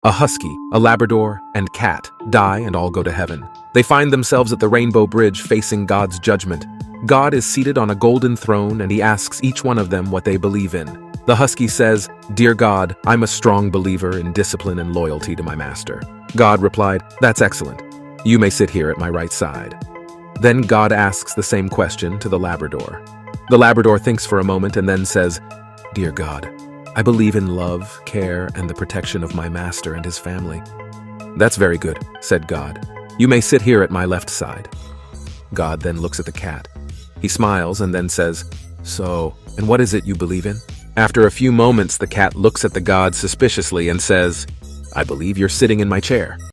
A husky, a Labrador, and cat die and all go to heaven. They find themselves at the Rainbow Bridge facing God's judgment. God is seated on a golden throne and he asks each one of them what they believe in. The husky says, "Dear God, I'm a strong believer in discipline and loyalty to my master." God replied, "That's excellent. You may sit here at my right side." Then God asks the same question to the Labrador. The Labrador thinks for a moment and then says, "Dear God, I believe in love, care, and the protection of my master and his family." "That's very good," said God. "You may sit here at my left side." God then looks at the cat. He smiles and then says, And what is it you believe in?" After a few moments, the cat looks at the God suspiciously and says, "I believe you're sitting in my chair."